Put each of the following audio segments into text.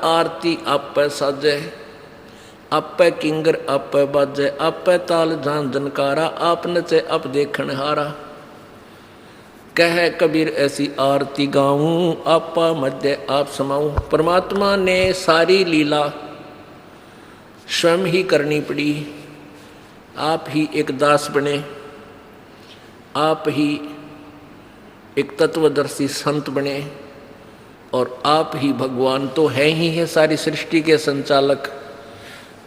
आरती आपे साजे, आपे किंगर आपे बाजे, आपे ताल जान जनकारा, आप नचे आप देखन हारा। कह कबीर ऐसी आरती गाऊं, आपा मध्य आप समाऊं। परमात्मा ने सारी लीला स्वयं ही करनी पड़ी। आप ही एक दास बने, आप ही एक तत्वदर्शी संत बने, और आप ही भगवान तो है ही है, सारी सृष्टि के संचालक,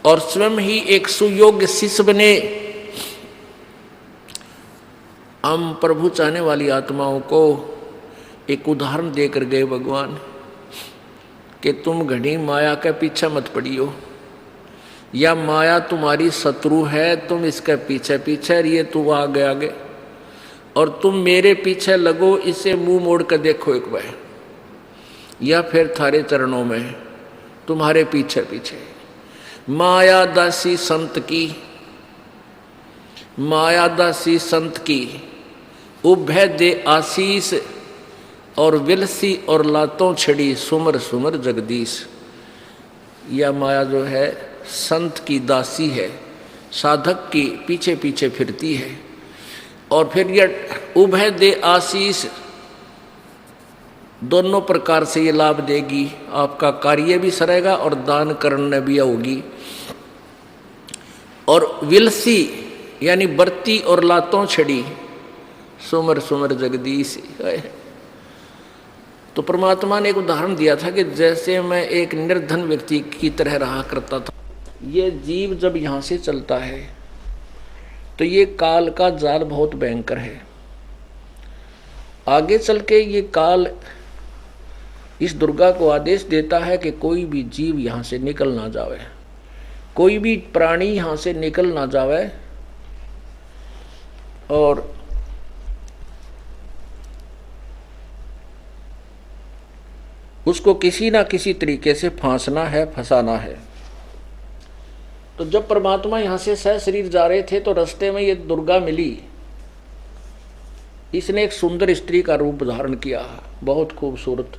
और स्वयं ही एक सुयोग्य शिष्य बने। हम प्रभु चाहने वाली आत्माओं को एक उदाहरण देकर गए भगवान कि तुम घनी माया के पीछे मत पड़ियो, या माया तुम्हारी शत्रु है, तुम इसके पीछे पीछे रहिए, तू आगे आगे, और तुम मेरे पीछे लगो, इसे मुंह मोड़ कर देखो एक बार, या फिर थारे चरणों में तुम्हारे पीछे पीछे। माया दासी संत की, माया दासी संत की उभय दे आशीष, और विलसी और लातों छड़ी सुमर सुमर जगदीश। यह माया जो है संत की दासी है, साधक की पीछे पीछे फिरती है, और फिर यह उभय दे आशीष, दोनों प्रकार से ये लाभ देगी। आपका कार्य भी सरेगा और दान करने भी होगी। और विलसी यानी बरती और लातों छड़ी सुमर सुमर जगदीश। तो परमात्मा ने एक उदाहरण दिया था कि जैसे मैं एक निर्धन व्यक्ति की तरह रहा करता था, ये जीव जब यहाँ से चलता है तो ये काल का जाल बहुत भयंकर है। आगे चल के ये काल इस दुर्गा को आदेश देता है कि कोई भी जीव यहाँ से निकल ना जावे, कोई भी प्राणी यहाँ से निकल ना जावे, और उसको किसी ना किसी तरीके से फांसना है, फंसाना है। तो जब परमात्मा यहाँ से सह शरीर जा रहे थे तो रास्ते में ये दुर्गा मिली। इसने एक सुंदर स्त्री का रूप धारण किया, बहुत खूबसूरत,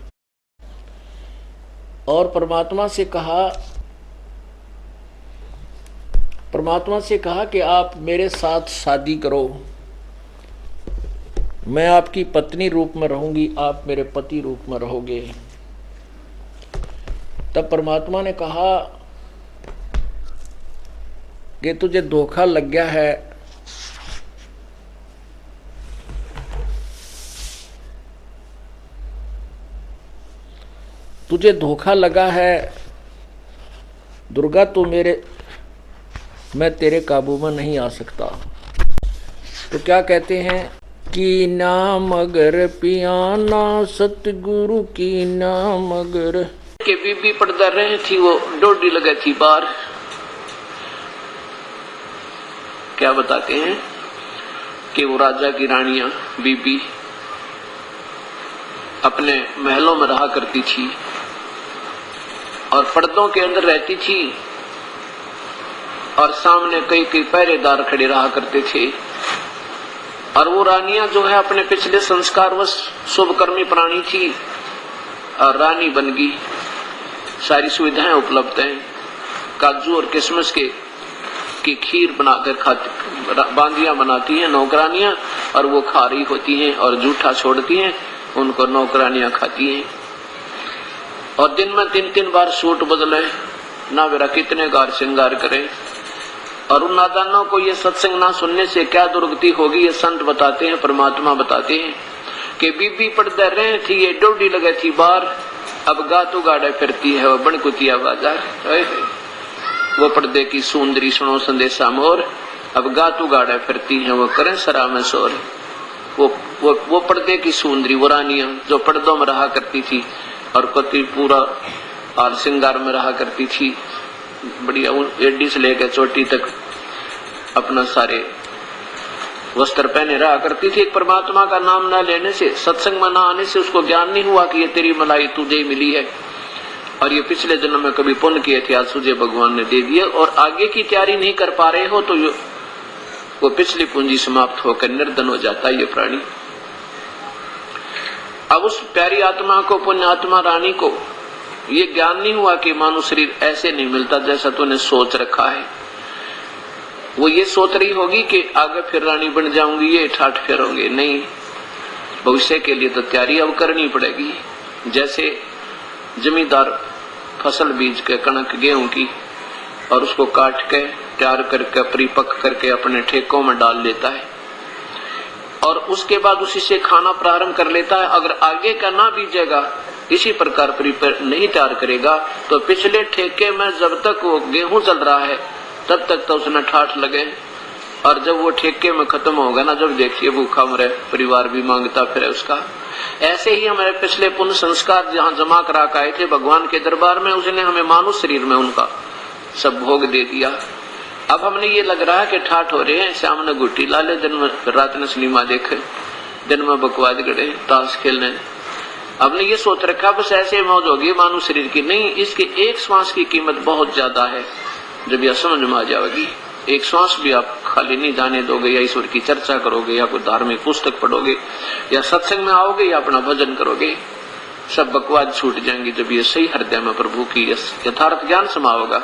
और परमात्मा से कहा कि आप मेरे साथ शादी करो, मैं आपकी पत्नी रूप में रहूंगी, आप मेरे पति रूप में रहोगे। तब परमात्मा ने कहा कि तुझे धोखा लग गया है, तुझे धोखा लगा है दुर्गा, तो मैं तेरे काबू में नहीं आ सकता। तो क्या कहते हैं कि नाम अगर पियाना सतगुरु की नाम अगर के बीबी पर्दा रही थी, वो डोडी लगी थी बाहर। क्या बताते हैं कि वो राजा की रानियां बीबी अपने महलों में रहा करती थी और पर्दों के अंदर रहती थी, और सामने कई कई पहरेदार खड़े रहा करते थे। और वो रानियां जो है अपने पिछले संस्कारवश शुभकर्मी प्राणी थी और रानी बन गई। सारी सुविधाएं उपलब्ध हैं, काजू और किशमिश की खीर बनाकर खाती, बांदियां बनाती हैं नौकरानियां, और वो खा रही होती हैं और जूठा छोड़ती हैं, उनको नौकरानियां खाती हैं। और दिन में 3-3 बार सूट बदले, ना वेरा कितने गार श्रृंगार करें। और उन नादानों को ये सत्संग ना सुनने से क्या दुर्गति होगी, ये संत बताते हैं, परमात्मा बताते हैं कि बीबी पर्दे रहे थी, ये डोडी लगे थी बार, अब गातू गाड़े फिरती है वो बनकुतिया बाजार। वो पर्दे की सुंदरी सुनो संदेशा मोर, अब गातू गाड़े फिरती है वो करें सरा में शोर। वो पर्दे की सुंदरी, वो रानियां जो पर्दों में रहा करती थी और कति पूरा और श्रृंगार में रहा करती थी, बढ़िया एडी से लेकर चोटी तक अपना सारे वस्त्र पहने रहा करती थी। परमात्मा का नाम न लेने से, सत्संग में न आने से उसको ज्ञान नहीं हुआ कि ये तेरी मलाई तुझे मिली है, और ये पिछले जन्म में कभी पुण्य किए थे, आज तुझे भगवान ने दे दिया, और आगे की तैयारी नहीं कर पा रहे हो तो वो पिछली पूंजी समाप्त होकर निर्धन हो जाता है ये प्राणी। अब उस प्यारी आत्मा को, पुण्य आत्मा रानी को ये ज्ञान नहीं हुआ कि मानव शरीर ऐसे नहीं मिलता जैसा तूने सोच रखा है। वो ये सोच रही होगी कि आगे फिर रानी बन जाऊंगी, ये ठाठ फेरोगे, नहीं, भविष्य के लिए तो तैयारी अब करनी पड़ेगी। जैसे जमींदार फसल बीज के कणक गेहूं की और उसको काट के तैयार करके परिपक्व करके अपने ठेकों में डाल लेता है और उसके बाद उसी से खाना प्रारंभ कर लेता है। अगर आगे का ना बीजेगा, इसी प्रकार प्रिपेयर नहीं तैयार करेगा, तो पिछले ठेके में जब तक वो गेहूं चल रहा है तब तक तो उसने ठाठ लगे, और जब वो ठेके में खत्म होगा ना, जब देखिए भूखा मरे, परिवार भी मांगता फिरे उसका। ऐसे ही हमारे पिछले पुण्य संस्कार जहाँ जमा करा के आए थे भगवान के दरबार में, उसने हमें मानव शरीर में उनका सब भोग दे दिया। अब हमने ये लग रहा है कि ठाठ हो रहे हैं, शाम ने गुट्टी ला ले, दिन में रात ने सिनेमा देखे, दिन में बकवाद गड़े, ताश खेलने। हमने ये सोच रखा बस ऐसे मौज होगी मानव शरीर की। नहीं, इसके एक श्वास की कीमत बहुत ज्यादा है। जब यह समझ में आ जाएगी, एक श्वास भी आप खाली नहीं जाने दोगे, या ईश्वर की चर्चा करोगे, या कोई धार्मिक पुस्तक पढ़ोगे, या सत्संग में आओगे, या अपना भजन करोगे, सब बकवाद छूट जाएंगी। जब ये सही हृदय में प्रभु की यथार्थ ज्ञान समा होगा।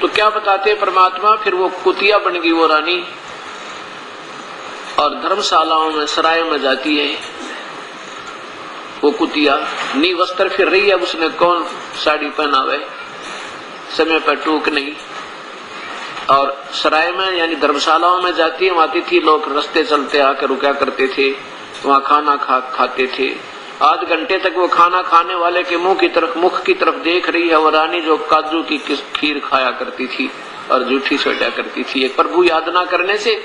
तो क्या बताते परमात्मा, फिर वो कुतिया बन गई वो रानी, और धर्मशालाओं में सराय में जाती है वो कुतिया, नी वस्त्र फिर रही है। उसने कौन साड़ी पहनावे, समय पर टूक नहीं, और सराय में यानी धर्मशालाओं में जाती है। वहां थी लोग रास्ते चलते आकर रुका करते थे, वहां खाना खाते थे। आध घंटे तक वो खाना खाने वाले के मुख की तरफ देख रही है। वो रानी जो काजू की खीर खाया करती थी और जूठी सोटा करती थी, एक प्रभु याद ना करने से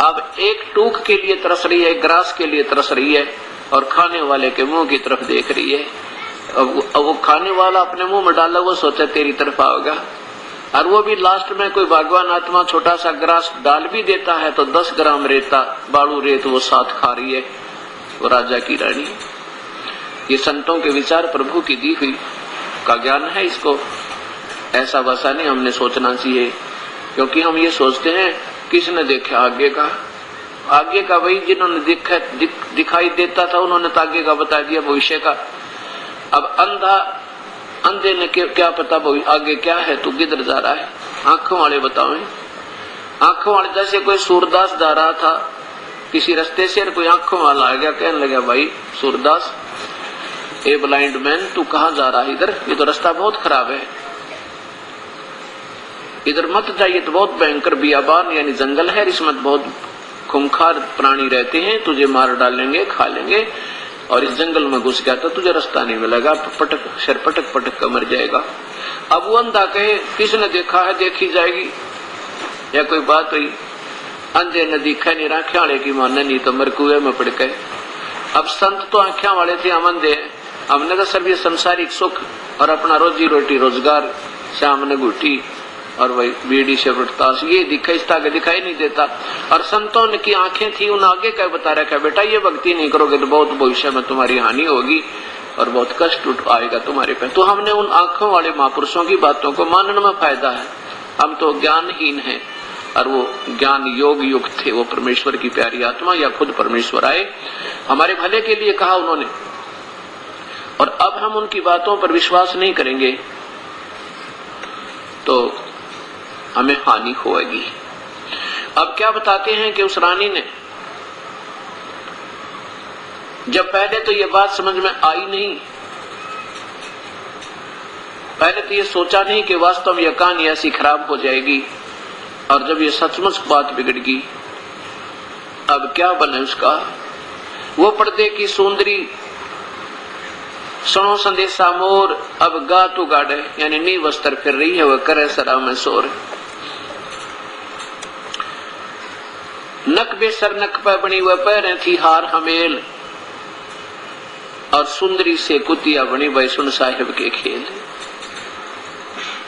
अब एक टूक के लिए तरस रही है, एक ग्रास के लिए तरस रही है, और खाने वाले के मुंह की तरफ देख रही है। अब वो खाने वाला अपने मुंह में डाला, वो सोचा तेरी तरफ आओगा, और वो भी लास्ट में कोई भगवान आत्मा छोटा सा ग्रास डाल भी देता है तो 10 ग्राम रेता बालू रेत वो साथ खा रही है, वो राजा की रानी। ये संतों के विचार प्रभु की दी हुई का ज्ञान है। इसको ऐसा वैसा नहीं हमने सोचना चाहिए, क्योंकि हम ये सोचते हैं किसने देखा आगे का वही जिन्होंने दिखाई देता था उन्होंने तो आगे का बता दिया भविष्य का। अब अंधे ने क्या पता आगे क्या है, तू किधर जा रहा है, आंखों वाले बताओ। आंखों वाले जैसे कोई सूरदास जा रहा था किसी रास्ते से, कोई आंखों वाला आ गया, कहने लगा भाई सूरदास, ए ब्लाइंड मैन, तू कहाँ जा रहा है इधर, ये तो रास्ता बहुत खराब है, इधर मत जाइए, तो बहुत भयंकर बियाबान यानी जंगल है, इसमें बहुत खूंखार प्राणी रहते हैं, तुझे मार डालेंगे, खा लेंगे, और इस जंगल में घुस गया तो तुझे रास्ता नहीं मिलेगा, पटक कर मर जाएगा। अब वो अंधा कहे किसने देखा है, देखी जाएगी, या कोई बात हुई, अंधे ने दिखा नहीं, आंखें वाले की मानने नहीं तो मर कुएं में पड़ गए। अब संत तो आंखें वाले थे, हम अंधे, हमने तो सभी संसारिक सुख और अपना रोजी रोटी रोजगार से हमने घुटी और वही बीड़ी से ताश ये दिखाई नहीं देता। और संतों ने की आंखें थी, उन आगे क्या बता रखा, बेटा ये भक्ति नहीं करोगे तो बहुत भविष्य में तुम्हारी हानि होगी और बहुत कष्ट आएगा तुम्हारे पे। तो हमने उन आंखों वाले महापुरुषों की बातों को मानने में फायदा है। हम तो ज्ञानहीन हैं, और वो ज्ञान योग युक्त थे, वो परमेश्वर की प्यारी आत्मा या खुद परमेश्वर आए, हमारे भले के लिए कहा उन्होंने। और अब हम उनकी बातों पर विश्वास नहीं करेंगे तो हमें हानि होगी। अब क्या बताते हैं कि उस रानी ने जब पहले तो ये बात समझ में आई नहीं, पहले तो ये सोचा नहीं कि वास्तव में यह कहानी ऐसी खराब हो जाएगी, और जब ये सचमुच बात बिगड़ गई, अब क्या बने उसका। वो पर्दे की सुंदरी सुनो संदेशा मोर, अब गा तू गाड़े, यानी नी वस्त्र फिर रही है, वह करे सरा में शोर। नक बेसर नक पे बनी वह पैरें थी हार हमेल, और सुंदरी से कुतिया बनी वह सुन साहिब के खेल।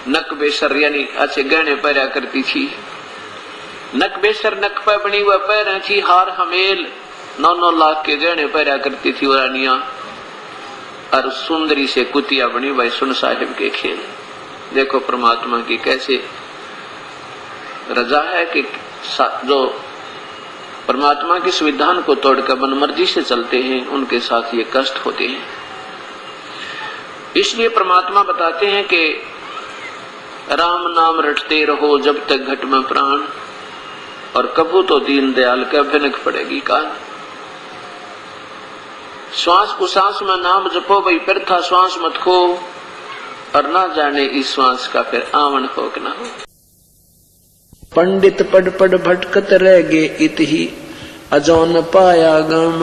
नक बेसर यानी अच्छे गहने पहरा करती थी, नक बेसर नक पे बनी वह पैरें थी हार हमेल, 9-9 लाख के गहने पहरा करती थी वो रानियां, और सुंदरी से कुतिया बनी वह सुन साहिब के खेल। देखो परमात्मा की कैसे रजा है कि जो परमात्मा के संविधान को तोड़कर मनमर्जी से चलते हैं उनके साथ ये कष्ट होते हैं। इसलिए परमात्मा बताते हैं कि राम नाम रटते रहो जब तक घट में प्राण, और कबू तो दीन दयाल का भनक पड़ेगी कान। श्वास को सांस में नाम जपो भाई, फिर था श्वास मत खो, और ना जाने इस श्वास का फिर आवन हो कि ना हो। पंडित पढ़ पढ़ भटकत रह गे इत ही, अजो न पाया गम,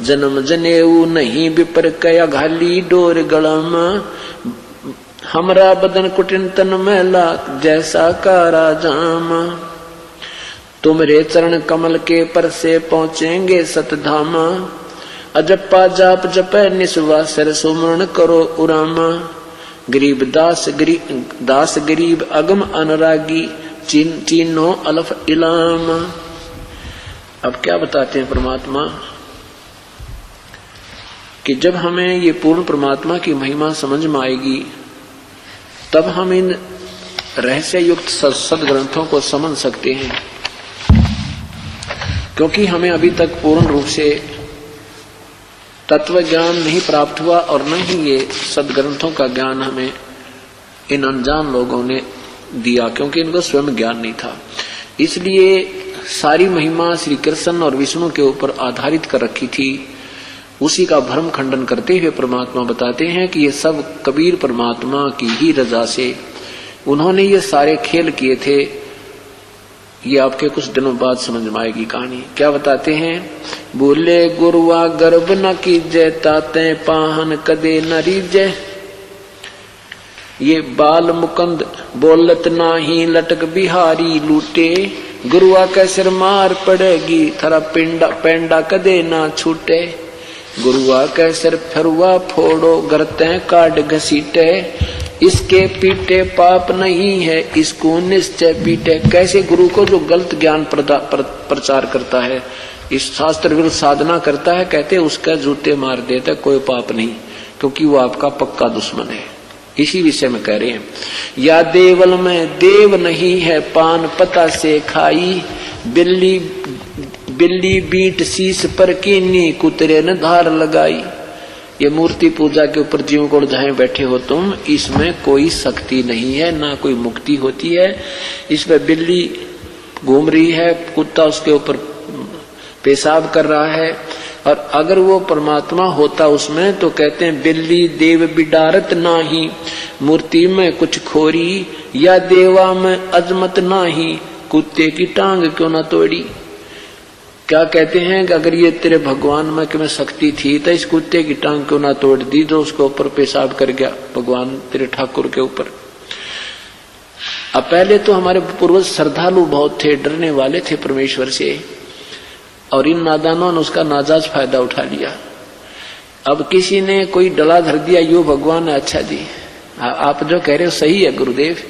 जन्म जनेऊ नहीं विपर कया घाली डोर गलम, हमरा बदन कुटिन तन मैला जैसा कारा जाम, तुमरे चरण कमल के पर से पहुंचेंगे सतधाम, अजप्पा जाप जपै निस्वासर सुमरण करो उराम, गरीब दास गरीब अगम अनुरागी चीनो अलफ इलाम। अब क्या बताते हैं परमात्मा कि जब हमें ये पूर्ण परमात्मा की महिमा समझ में आएगी तब हम इन रहस्य युक्त सदग्रंथों को समझ सकते हैं, क्योंकि हमें अभी तक पूर्ण रूप से तत्व ज्ञान नहीं प्राप्त हुआ और न ही ये सदग्रंथों का ज्ञान हमें इन अनजान लोगों ने दिया, क्योंकि इनको स्वयं ज्ञान नहीं था। इसलिए सारी महिमा श्री कृष्ण और विष्णु के ऊपर आधारित कर रखी थी। उसी का भ्रम खंडन करते हुए परमात्मा बताते हैं कि ये सब कबीर परमात्मा की ही रजा से उन्होंने ये सारे खेल किए थे। ये आपके कुछ दिनों बाद समझ में आएगी कहानी। क्या बताते हैं? बोले गुरुआ गर्भ न कीजय ताते पाहन कदे न रीजय, ये बाल मुकंद बोलत नाही लटक बिहारी लूटे, गुरुआ के सिर मार पड़ेगी थरा पेंडा कदे ना छूटे, गुरुआ के सिर फरुआ फोड़ो गरते काट घसीटे, इसके पीटे पाप नहीं है इसको निश्चय पीटे। कैसे गुरु को जो गलत ज्ञान प्रचार करता है, इस शास्त्र विरुद्ध साधना करता है, कहते उसका जूते मार देता, कोई पाप नहीं, क्योंकि वो आपका पक्का दुश्मन है। इसी विषय में कह रहे हैं, या देवल में देव नहीं है पान पता से खाई, बिल्ली बीट शीश पर कीनी कुतरे ने धार लगाई। ये मूर्ति पूजा के ऊपर जीव को जहां बैठे हो तुम, इसमें कोई शक्ति नहीं है, ना कोई मुक्ति होती है। इसमें बिल्ली घूम रही है, कुत्ता उसके ऊपर पेशाब कर रहा है, और अगर वो परमात्मा होता उसमें तो कहते हैं बिल्ली देव बिडारत नाही, मूर्ति में कुछ खोरी, या देवा में अजमत नाही, कुत्ते की टांग क्यों ना तोड़ी। क्या कहते हैं कि अगर ये तेरे भगवान में कि में शक्ति थी तो इस कुत्ते की टांग क्यों ना तोड़ दी जो उसके ऊपर पेशाब कर गया भगवान तेरे ठाकुर के ऊपर। अब पहले तो हमारे पूर्वज श्रद्धालु बहुत थे, डरने वाले थे परमेश्वर से, और इन नादानों ने उसका नाजायज फायदा उठा लिया। अब किसी ने कोई डला धर दिया, यो भगवान है, अच्छा जी आप जो कह रहे हो सही है गुरुदेव,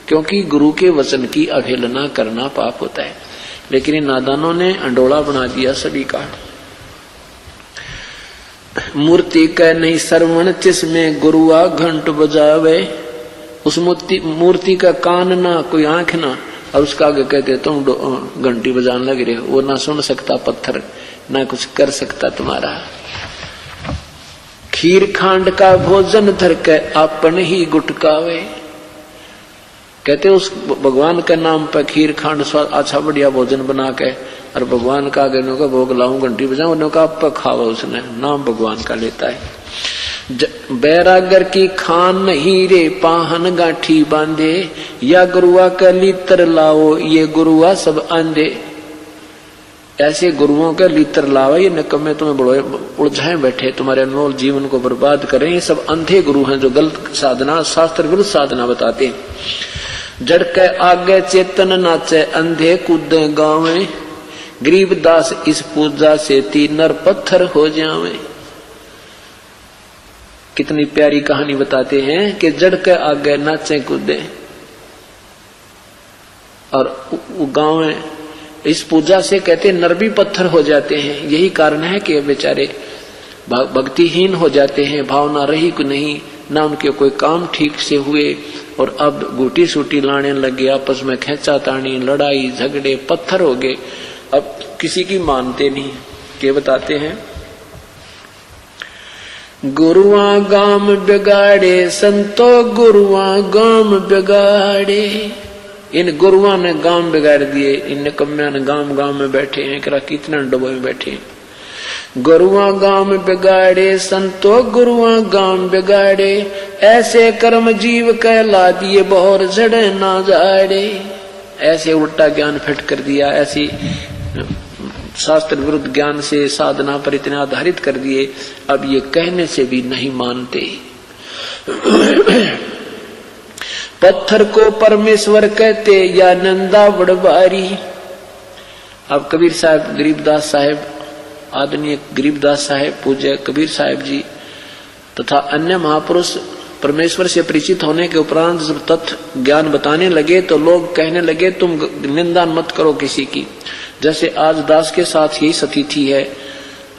क्योंकि गुरु के वचन की अवहेलना करना पाप होता है। लेकिन इन नादानों ने अंडोला बना दिया सभी का। मूर्ति कह नहीं श्रवण जिसमें गुरुआ घंट बजावे, उस मूर्ति का कान ना कोई आंख ना, और उसका आगे कहते तुम घंटी बजाने लग रहे हो, वो ना सुन सकता पत्थर, ना कुछ कर सकता तुम्हारा। खीर खांड का भोजन धर के अपन ही गुटकावे, कहते उस भगवान के नाम पर खीर खांड अच्छा बढ़िया भोजन बना के और भगवान का आगे का भोग लाऊं घंटी बजाऊं, उन्होंने आप खावा, उसने नाम भगवान का लेता है। बैरागर की खान नहीं रे पाहन गांठी बांधे, या गुरुआ का लीतर लाओ ये गुरुआ सब आंधे। ऐसे गुरुओं का लीतर लाओ, ये नकम्मे तुम्हें उलझाए बैठे, तुम्हारे अनमोल जीवन को बर्बाद करें। ये सब अंधे गुरु हैं जो गलत साधना शास्त्र विरुद्ध साधना बताते हैं। जड़ के आगे चेतन नाचे अंधे कूदे गावे, गरीबदास इस पूजा से तीन नर पत्थर हो जावे। कितनी प्यारी कहानी बताते हैं कि जड़ के आगे नाचे कूदे और गाँव में इस पूजा से कहते नर भी पत्थर हो जाते हैं। यही कारण है कि बेचारे भक्तिहीन हो जाते हैं, भावना रही को नहीं, ना उनके कोई काम ठीक से हुए, और अब गुटी सूटी लाने लगे, आपस में खेचा तानी, लड़ाई झगड़े, पत्थर हो गए, अब किसी की मानते नहीं। के बताते हैं गुरुआ गाम बिगाड़े संतो गुरुआ गाम बिगाड़े। इन गुरुआ ने गांव बिगाड़ दिए, इन निकम्मिया ने गांव में बैठे हैं, कितना डुबो में बैठे हैं। गुरुआ गांव बिगाड़े संतो गुरुआ गांव बिगाड़े, ऐसे कर्म जीव कहला दिए बहुर जड़े ना जाड़े। ऐसे उल्टा ज्ञान फिट कर दिया, ऐसी शास्त्र विरुद्ध ज्ञान से साधना पर इतने आधारित कर दिए, अब ये कहने से भी नहीं मानते। पत्थर को परमेश्वर कहते या नंदा बड़बारी। अब कबीर साहब, गरीबदास साहब, आदरणीय गरीबदास साहब, पूज्य कबीर साहब जी तथा अन्य महापुरुष परमेश्वर से परिचित होने के उपरांत जब तत्व ज्ञान बताने लगे तो लोग कहने लगे तुम निंदा मत करो किसी की। जैसे आज दास के साथ यही स्थिति है,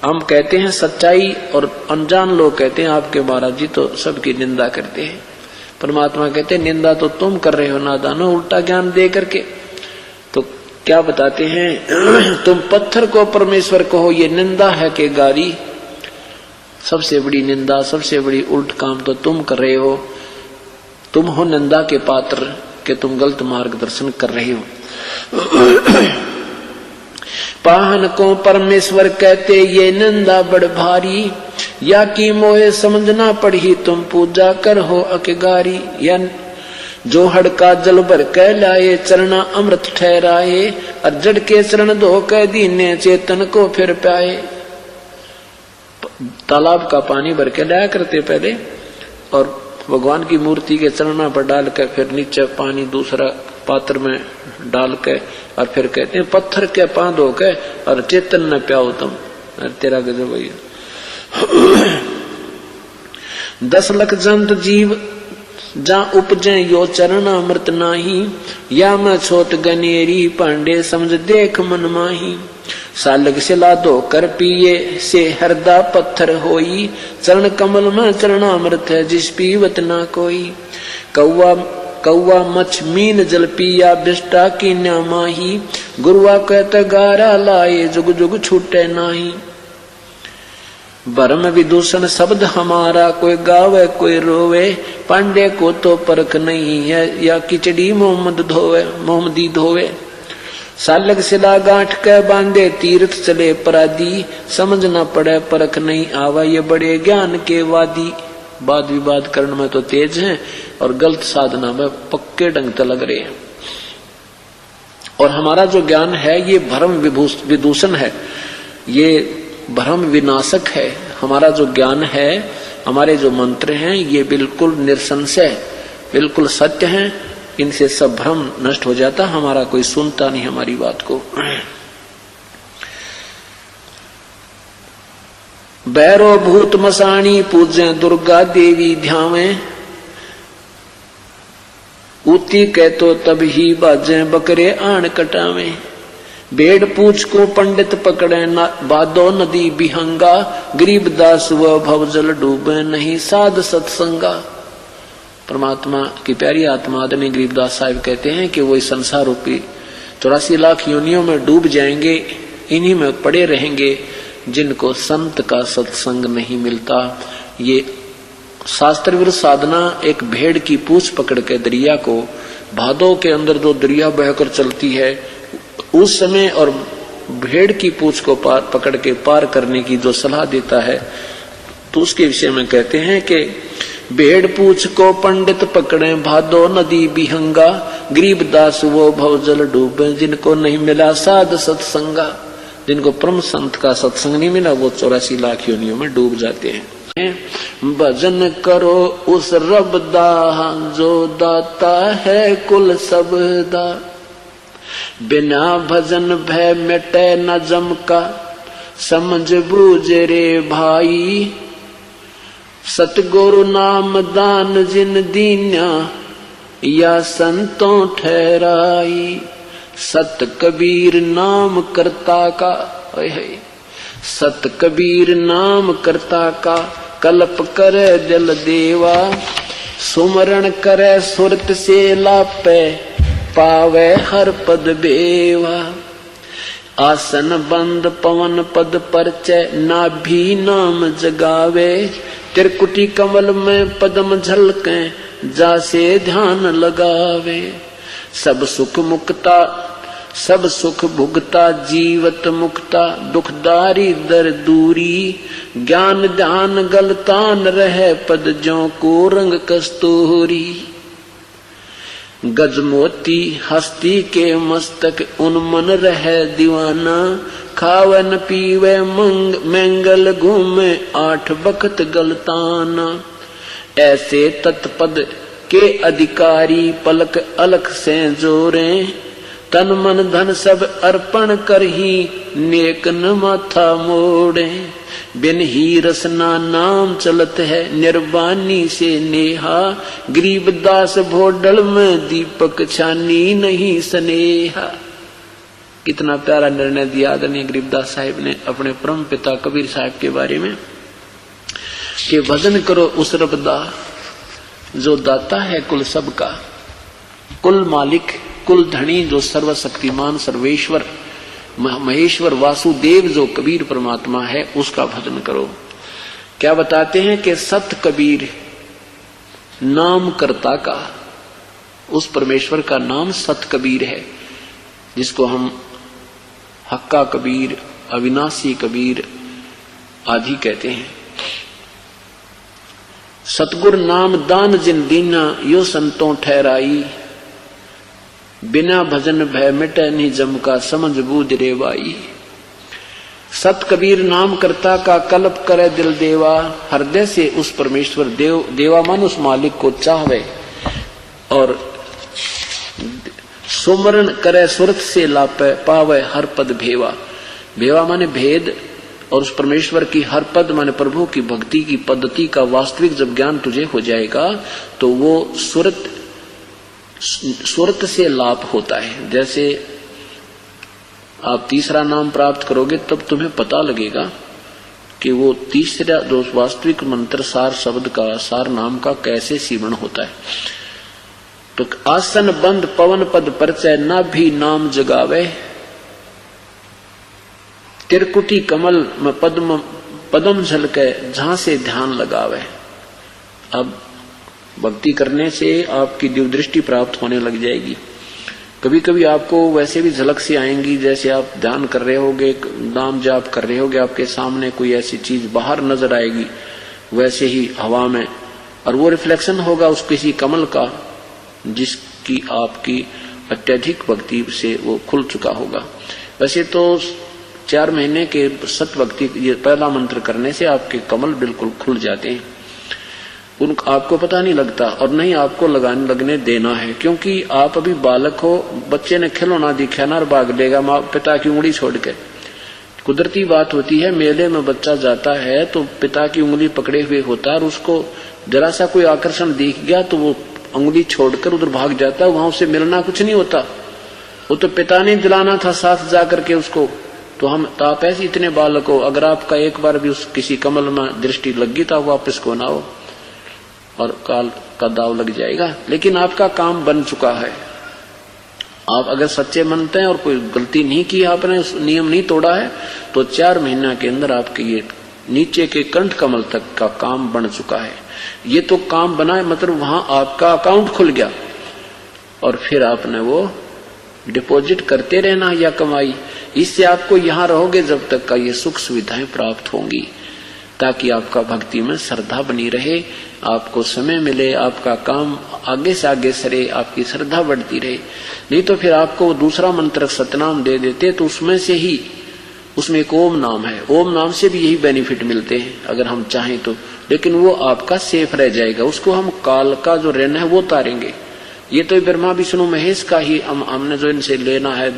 हम कहते हैं सच्चाई और अनजान लोग कहते हैं आपके महाराज जी तो सबकी निंदा करते हैं। परमात्मा कहते हैं निंदा तो तुम कर रहे हो नादानो, उल्टा ज्ञान दे करके। तो क्या बताते हैं, तुम पत्थर को परमेश्वर कहो ये निंदा है कि गारी। सबसे बड़ी निंदा, सबसे बड़ी उल्ट काम तो तुम कर रहे हो। तुम हो निंदा के पात्र कि तुम गलत मार्गदर्शन कर रहे हो। पाहन को परमेश्वर कहते ये निंदा बड़ भारी, या की मोहे समझना पड़ी तुम पूजा कर हो अकेगारी। या जो हड़का जल भर कह लाए चरना अमृत ठहराए, और जड़ के चरण धो कह दीने चेतन को फिर पाए। तालाब का पानी भर के लाया करते पहले, और भगवान की मूर्ति के चरणों पर डाल कर फिर नीचे पानी दूसरा पात्र में डाल के, और फिर कहते हैं पत्थर के पां धो के और चेतन न प्याओ तुम। तेरा गजब भैया। 10 लाख जंत जीव जा उपजे यो चरण अमृत नाही, या मैं छोट गनेरी पांडे समझ देख मन माही। सालग सिला धो कर पिए से हरदा पत्थर होई, चरण कमल में चरणामृत है जिस पीवत ना कोई। कौवा मछ मीन जल पिया बिष्टा की न्यामाही, गुरुआ कहत गारा लाए जुग जुग छूटे नाही। भरम विदूषण शब्द हमारा कोई गावे कोई रोवे, पांडे को तो परख नहीं है या खिचड़ी मोहम्मदी धोवे। सालग सिला गांठ के बांधे तीर्थ चले परादी, समझ न पड़े परख नहीं आवा ये बड़े ज्ञान के वादी। वाद विवाद करने में तो तेज हैं और गलत साधना में पक्के ढंग से लग रहे हैं। और हमारा जो ज्ञान है ये भ्रम विदूषण है, ये भ्रम विनाशक है। हमारा जो ज्ञान है, हमारे जो मंत्र हैं ये बिल्कुल निरसंशय, बिल्कुल सत्य हैं। इनसे सब भ्रम नष्ट हो जाता, हमारा कोई सुनता नहीं हमारी बात को। बैरो भूत मसाणी पूजे दुर्गा देवी ध्यावे, उती कहतो तब ही बाजे बकरे आण कटावे। बेड़ पूछ को पंडित पकड़े बादो नदी बिहंगा, गरीबदास व भवजल डूबे नहीं साध सत्संगा। परमात्मा की प्यारी आत्मा आदरणीय गरीबदास साहिब कहते हैं कि वो इस संसार रूपी 84 लाख योनियों में डूब जाएंगे, इन्हीं में पड़े रहेंगे जिनको संत का सत्संग नहीं मिलता। ये शास्त्र विरुद्ध साधना एक भेड़ की पूंछ पकड़ के दरिया को, भादों के अंदर जो दरिया बहकर चलती है उस समय, और भेड़ की पूंछ को पकड़ के पार करने की जो सलाह देता है, तो उसके विषय में कहते हैं कि भेड़ पूछ को पंडित पकड़े भादो नदी बिहंगा, गरीबदास वो भवजल डूबे जिनको नहीं मिला साध सत्संगा। जिनको परम संत का सत्संग नहीं मिला वो 84 लाख योनियों में डूब जाते हैं। भजन करो उस रब दा जो दाता है कुल सबदा, बिना भजन भय मिटे न जम का, समझ बूझ रे भाई। सतगुरु नाम दान जिन दीन्या, या संतों ठहराई। सत कबीर नाम करता का, सत कबीर नाम करता का, कल्प करे जल देवा। सुमरण करे सुरत से लापे, पावे हर पद बेवा। आसन बंद पवन पद परचय, नाभि नाम जगावे। त्रिकुटी कमल में पद्म झलके, जासे ध्यान लगावे। सब सुख मुक्ता सब सुख भुगता, जीवत मुक्ता, दुखदारी दर दूरी। ज्ञान ध्यान गलतान रहे, पद ज्यों को रंग कस्तूरी। गजमोती हस्ती के मस्तक, उन्मन रहे दीवाना। खावन पीवे मंगल, घूमे 8 बखत गलताना। ऐसे तत्पद के अधिकारी, पलक अलख से जोरे। तन मन धन सब अर्पण करही, नेक न माथा मोड़े। बिन ही रसना नाम चलत है, निर्वाणी से नेहा। गरीबदास भोडल में दीपक छानी, नहीं स्नेहा। कितना प्यारा निर्णय दिया आदरणीय गरीबदास साहिब ने अपने परम पिता कबीर साहब के बारे में, कि भजन करो उस रबदा जो दाता है कुल सबका, कुल मालिक, कुल धनी, जो सर्वशक्तिमान सर्वेश्वर महेश्वर वासुदेव जो कबीर परमात्मा है, उसका भजन करो। क्या बताते हैं कि सत कबीर नाम कर्ता का, उस परमेश्वर का नाम सत कबीर है, जिसको हम हक्का कबीर, अविनाशी कबीर आदि कहते हैं। सतगुर नाम दान जिन दीना, यो संतों ठहराई। बिना भजन भय मिटे नहीं जम का, समझ बूझ रे बाई। सत कबीर नाम कर्ता का, कल्प करे दिल देवा। हृदय से उस परमेश्वर देवा मन उस मालिक को चाहवे, और सुमरण करे सुरत से लापे, पावे हर पद भेवा। भेवा माने भेद, और उस परमेश्वर की हर पद माने प्रभु की भक्ति की पद्धति का वास्तविक जब ज्ञान तुझे हो जाएगा, तो वो सुरत से लाभ होता है। जैसे आप तीसरा नाम प्राप्त करोगे, तब तुम्हें पता लगेगा कि वो तीसरा जो वास्तविक मंत्र सार शब्द का, सार नाम का कैसे सीवण होता है। तो आसन बंद पवन पद परचय, ना भी नाम जगावे। त्रिकुटी कमल में पद्म झलके, जहां से ध्यान लगावे। अब भक्ति करने से आपकी दिव्य दृष्टि प्राप्त होने लग जाएगी। कभी कभी आपको वैसे भी झलक सी आएंगी, जैसे आप ध्यान कर रहे होगे, नाम जाप कर रहे होगे, आपके सामने कोई ऐसी चीज बाहर नजर आएगी, वैसे ही हवा में, और वो रिफ्लेक्शन होगा उस किसी कमल का, जिसकी आपकी अत्यधिक भक्ति से वो खुल चुका होगा। वैसे तो 4 महीने के सत भक्ति, ये पहला मंत्र करने से आपके कमल बिल्कुल खुल जाते हैं। आपको पता नहीं लगता, और नहीं आपको लगने देना है, क्योंकि आप अभी बालक हो। बच्चे ने खिलौना दिखा ना और भाग लेगा माँ पिता की उंगली छोड़ के। कुदरती बात होती है, मेले में बच्चा जाता है तो पिता की उंगली पकड़े हुए होता है, और उसको जरा सा कोई आकर्षण दिख गया तो वो उंगली छोड़कर उधर भाग जाता है। वहां उससे मिलना कुछ नहीं होता, वो तो पिता ने दिलाना था साथ जाकर के उसको। तो आप ऐसे इतने बालक हो, अगर आपका एक बार भी उस किसी कमल में दृष्टि लगी तो वापस को ना हो, और काल का दाव लग जाएगा। लेकिन आपका काम बन चुका है। आप अगर सच्चे मनते हैं और कोई गलती नहीं की, आपने उस नियम नहीं तोड़ा है, तो 4 महीना के अंदर आपके ये नीचे के कंठ कमल तक का काम बन चुका है। ये तो काम बना है, मतलब वहां आपका अकाउंट खुल गया, और फिर आपने वो डिपॉजिट करते रहना या कमाई। इससे आपको यहाँ रहोगे जब तक का ये सुख सुविधाएं प्राप्त होंगी, ताकि आपका भक्ति में श्रद्धा बनी रहे, आपको समय मिले, आपका काम आगे से आगे सरे, आपकी श्रद्धा बढ़ती रहे। नहीं तो फिर आपको दूसरा मंत्र सतनाम दे देते, तो उसमें से ही, उसमें एक ओम नाम है, ओम नाम से भी यही बेनिफिट मिलते हैं अगर हम चाहें तो, लेकिन वो आपका सेफ रह जाएगा। उसको हम काल का जो ऋण है वो उतारेंगे। ये तो ब्रह्मा विष्णु महेश का ही हमने जो इनसे लेना है